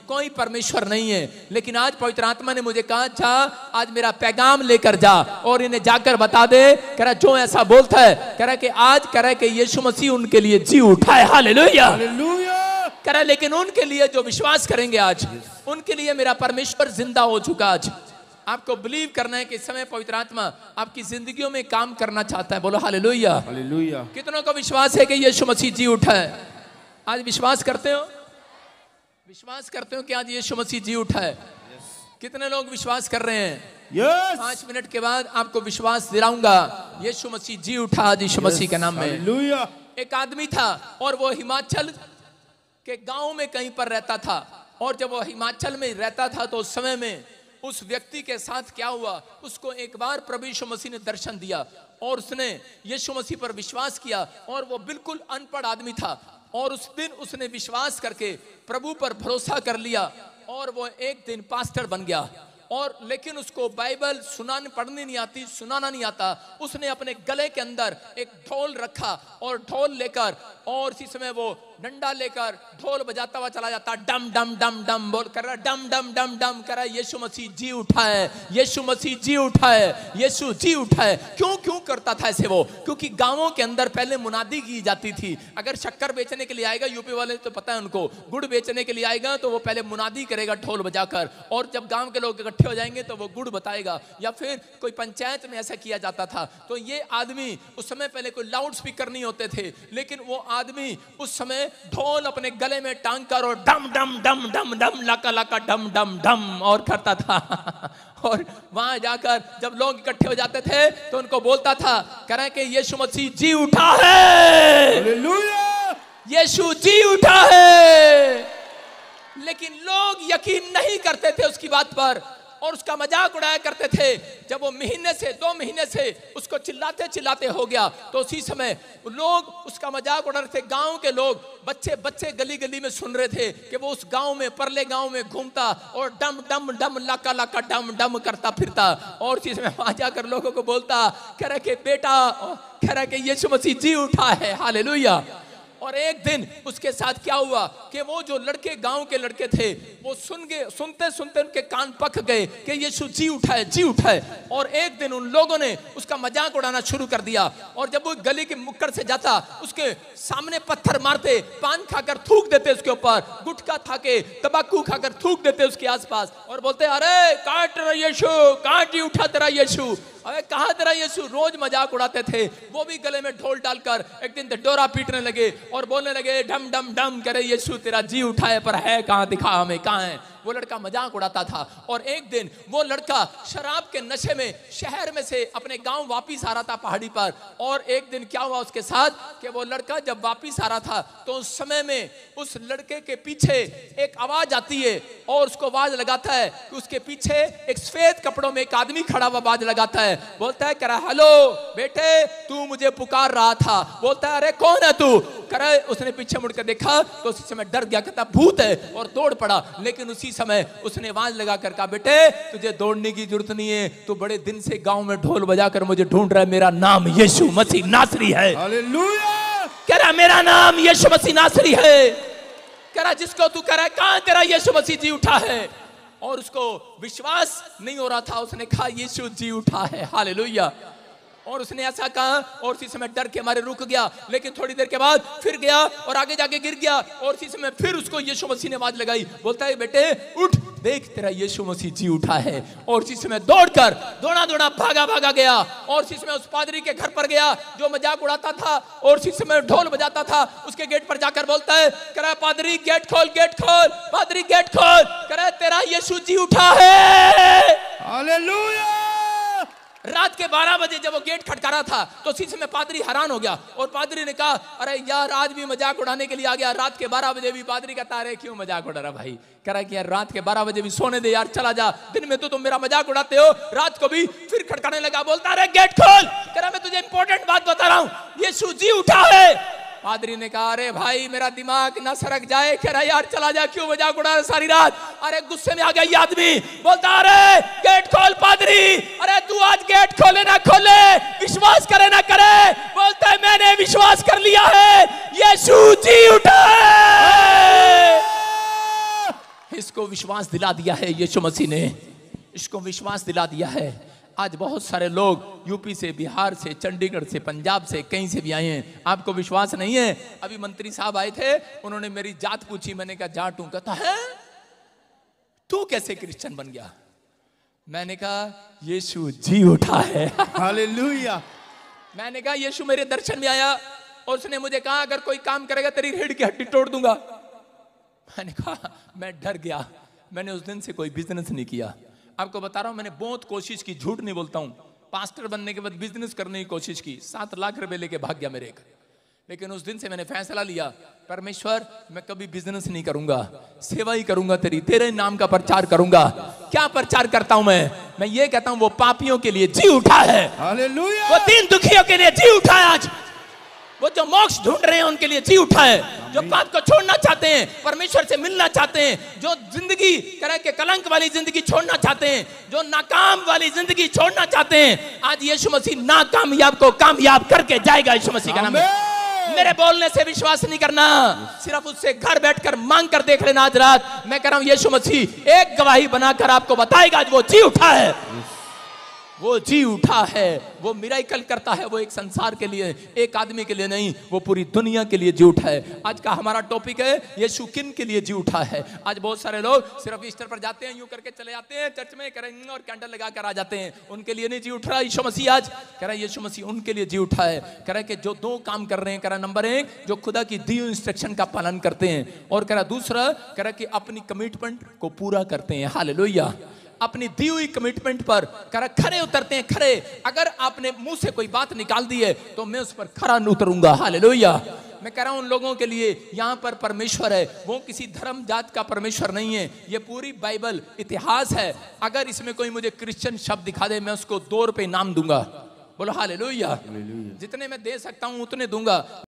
कोई परमेश्वर नहीं है। लेकिन आज पवित्र आत्मा ने मुझे कहा, अच्छा आज मेरा पैगाम लेकर जा और इन्हें जाकर बता दे। कह रहा जो ऐसा बोलता है, कह रहा कि आज कह रहा कि यीशु मसीह उनके लिए जी उठा है। हालेलुया, कह रहा लेकिन उनके लिए जो विश्वास करेंगे आज, उनके लिए मेरा परमेश्वर जिंदा हो चुका। आज आपको बिलीव करना है कि इस समय पवित्र आत्मा आपकी जिंदगियों में काम करना चाहता है। बोलो हालेलुया, हालेलुया। कितनों को विश्वास है कि यीशु मसीह जी उठा है? आज विश्वास करते हो? विश्वास करते हो कि आज यीशु मसीह जी उठा है? कितने लोग विश्वास कर रहे हैं? 5 मिनट के बाद आपको विश्वास दिलाऊंगा, यीशु मसीह जी उठा आज यीशु मसीह के नाम में। एक आदमी था और वो हिमाचल के गांव में कहीं पर रहता था, और जब वो हिमाचल में रहता था तो उस समय में उस व्यक्ति के साथ क्या हुआ, उसको एक बार प्रभु यीशु मसीह ने दर्शन दिया और उसने यीशु मसीह पर विश्वास किया। और वो बिल्कुल अनपढ़ आदमी था, और उस दिन उसने विश्वास करके प्रभु पर भरोसा कर लिया, और वो एक दिन पास्टर बन गया। और लेकिन उसको बाइबल पढ़नी नहीं आती, सुनाना नहीं आता। उसने अपने गले के अंदर एक ढोल रखा, और ढोल लेकर, और इसी समय वो डंडा लेकर ढोल बजाता हुआ चला जाता, डम डम डम डम बोल कर रहा, डम डम डम डम कर रहा, यीशु मसीह जी उठा है, यीशु मसीह जी उठा है, यीशु जी उठा है। क्यों करता था ऐसे वो? क्योंकि गांवों के अंदर पहले मुनादी की जाती थी। अगर शक्कर बेचने के लिए आएगा, यूपी वाले तो पता है उनको, गुड़ बेचने के लिए आएगा तो वो पहले मुनादी करेगा ढोल बजाकर, और जब गांव के लोग इकट्ठे हो जाएंगे तो वो गुड़ बताएगा। या फिर कोई पंचायत में ऐसा किया जाता था। तो ये आदमी उस समय, पहले कोई लाउड स्पीकर नहीं होते थे, लेकिन वो आदमी उस समय ढोल अपने गले में टांग कर और डम डम डम डम डम लाका लाका डम डम डम और करता था। और वहां जाकर जब लोग इकट्ठे हो जाते थे तो उनको बोलता था, कह रहे कि यीशु मसीह जी उठा है, हालेलुया, यीशु जी उठा है। लेकिन लोग यकीन नहीं करते थे उसकी बात पर, और उसका मजाक उड़ाया करते थे। जब वो 2 महीने से उसको चिल्लाते चिल्लाते हो गया, तो उसी समय लोग उसका मजाक उड़ा रहे थे। गांव के लोग, बच्चे गली गली में सुन रहे थे कि वो उस गांव में, परले गांव में घूमता और डम डम डम लाका लाका डम डम करता फिरता, और उसी समय वहां जाकर लोगों को बोलता, कह रहा कि बेटा, कह रहा कि यीशु मसीह जी उठा है, हालेलुया। और एक दिन उसके साथ क्या हुआ कि वो जो लड़के, गांव के लड़के थे, वो सुनते सुनते उनके कान पक गए कि यीशु जी उठा है, जी उठा है। और एक दिन उन लोगों ने उसका मजाक उड़ाना शुरू कर दिया, और जब वो गली के मुक्कड़ से जाता, उसके सामने पत्थर मारते, पान खाकर थूक देते उसके ऊपर, गुटखा खा के, तंबाकू खाकर थूक देते उसके आसपास, और बोलते, अरे कहाँ तेरा यीशु, कहाँ जी उठा तेरा यीशु, अरे कहाँ तेरा यीशु। रोज मजाक उड़ाते थे। वो भी गले में ढोल डालकर एक दिन डोरा पीटने लगे और बोलने लगे, डम डम डम करे, यीशु तेरा जी उठा है, पर है कहाँ, दिखा हमें कहाँ है। वो लड़का मजाक उड़ाता था। और एक दिन वो लड़का शराब के नशे में शहर में से अपने गांव वापिस आ रहा था पहाड़ी पर, और एक दिन क्या हुआ उसके साथ कि वो लड़का जब वापिस आ रहा था तो उस समय में उस लड़के के पीछे एक आवाज आती है, और उसको आवाज लगाता है कि उसके पीछे एक सफेद कपड़ों में एक आदमी खड़ा हुआ आवाज लगाता है, बोलता है, करा हेलो बेटे, तू मुझे पुकार रहा था। बोलता है, अरे कौन है तू? करे उसने पीछे मुड़कर देखा तो उसी समय डर गया, कहता भूत है, और दौड़ पड़ा। लेकिन उसी समय उसने आवाज लगा कर कहा, बेटे तुझे दौड़ने की जरूरत नहीं है, तू बड़े दिन से गांव में ढोल बजाकर मुझे ढूंढ रहा है, मेरा नाम यीशु मसीह नासरी है, हालेलुया। कह रहा मेरा नाम यीशु मसीह नासरी है। कह रहा जिसको तू कह रहा है, कहां तेरा यीशु मसीह जी उठा है? और उसको विश्वास नहीं हो रहा था। उसने कहा यीशु जी उठा है, हालेलुया। और उसने ऐसा कहा, और इसी समय डर के मारे रुक गया। लेकिन थोड़ी देर के बाद फिर गया और आगे जाके गिर गया, और इसी समय फिर उसको यीशु मसीह ने आवाज लगाई, बोलता है, बेटे उठ, देख तेरा यीशु मसीह जी उठा है। और इसी समय दौड़कर दौड़ा भागा गया, और इसी समय उस पादरी के घर पर गया जो मजाक उड़ाता था, और इसी समय ढोल बजाता था। उसके गेट पर जाकर बोलता है, कह रहा पादरी गेट खोल, गेट खोल, पादरी गेट खोल, कह रहा तेरा यीशु जी उठा है, हालेलुया। रात के 12 बजे जब वो गेट खटका रहा था तो उसी समय पादरी हैरान हो गया, और पादरी ने कहा, अरे यार आज भी मजाक उड़ाने के लिए आ गया। रात के 12 बजे भी पादरी कहता, अरे क्यों मजाक उड़ा रहा भाई? कह रहा कि यार रात के 12 बजे भी सोने दे यार, चला जा, दिन में तो तुम मेरा मजाक उड़ाते हो, रात को भी। फिर खटकाने लगा, बोलता अरे गेट खोल। कह रहा मैं तुझे इंपॉर्टेंट बात बता रहा हूँ, यीशु जी उठा है। पादरी ने कहा, अरे भाई मेरा दिमाग ना सरक जाए। कह रहा यार चला जा, क्यों मजाक उड़ा रहा सारी रात? अरे गुस्से में आ गया ये आदमी, बोलता अरे गेट खोल पादरी, अरे तू आज गेट खोले ना खोले, विश्वास करे ना करे। बोलता है मैंने विश्वास कर लिया है, यीशु जी उठा है। इसको विश्वास दिला दिया है यीशु मसीह ने, इसको विश्वास दिला दिया है। आज बहुत सारे लोग यूपी से, बिहार से, चंडीगढ़ से, पंजाब से, कहीं से भी आए हैं, आपको विश्वास नहीं है। अभी मंत्री साहब आए थे, उन्होंने मेरी जात पूछी, मैंने कहा जाट हूं। कहता है तू कैसे क्रिश्चियन बन गया? मैंने कहा यीशु जी उठा है। हालेलुया। मैंने कहा यीशु मेरे दर्शन में आया और उसने मुझे कहा अगर कोई काम करेगा तेरी रीढ़ की हड्डी तोड़ दूंगा। मैंने कहा मैं डर गया, मैंने उस दिन से कोई बिजनेस नहीं किया। आपको बता रहा हूं, मैंने बहुत कोशिश की, झूठ नहीं बोलता हूं। पास्टर बनने के बाद बिजनेस करने की कोशिश की, 7 लाख रुपए लेके भाग गया मेरे। लेकिन उस दिन से मैंने फैसला लिया, परमेश्वर मैं कभी बिजनेस नहीं करूंगा, सेवा ही करूंगा, तेरे नाम का प्रचार करूंगा। क्या प्रचार करता हूं मैं ये कहता हूं वो पापियों के लिए जी उठा है। हालेलुया। वो दीन दुखियों के लिए जी उठा है। आज वो जो मोक्ष ढूंढ रहे हैं उनके लिए जी उठा है, जो पाप को छोड़ना चाहते हैं, परमेश्वर से मिलना चाहते हैं, जो जिंदगी तरह के कलंक वाली जिंदगी छोड़ना चाहते हैं, जो नाकाम वाली जिंदगी छोड़ना चाहते हैं, आज यीशु मसीह नाकामयाब को कामयाब करके जाएगा। यीशु मसीह का नाम है। मेरे बोलने से विश्वास नहीं करना, सिर्फ उससे घर बैठकर मांग कर देख लेना। आज रात मैं कह रहा हूं यीशु मसीह एक गवाही बनाकर आपको बताएगा आज वो जी उठा है, वो जी उठा है, वो मिरेकल करता है। वो एक संसार के लिए, एक आदमी के लिए नहीं, वो पूरी दुनिया के लिए जी उठा है। आज का हमारा टॉपिक है यीशु किन के लिए जी उठा है। आज बहुत सारे लोग सिर्फ ईस्टर पर जाते हैं, यूं करके चले जाते हैं चर्च में, करेंगे और कैंडल लगा कर आ जाते हैं, उनके लिए नहीं जी उठ रहा यीशु मसीह। आज कह रहा है यीशु मसीह उनके लिए जी उठा है। कह रहा है कि जो 2 काम कर रहे हैं, कह रहा नंबर 1 जो खुदा की दी हुई इंस्ट्रक्शन का पालन करते हैं, और कह रहा दूसरा कह रहा कि अपनी कमिटमेंट को पूरा करते हैं। हालेलुया। अपनी दी हुई कमिटमेंट पर खरे उतरते हैं। खरे, अगर आपने मुंह से कोई बात निकाल दी है तो मैं उस पर खरा उतरूंगा। हालेलुया। मैं कह रहा हूं उन लोगों के लिए यहां पर परमेश्वर है, वो किसी धर्म जात का परमेश्वर नहीं है। ये पूरी बाइबल इतिहास है। अगर इसमें कोई मुझे क्रिश्चियन शब्द दिखा दे, मैं उसको 2 रुपए इनाम दूंगा। बोलो हालेलुया। जितने मैं दे सकता हूं उतने दूंगा।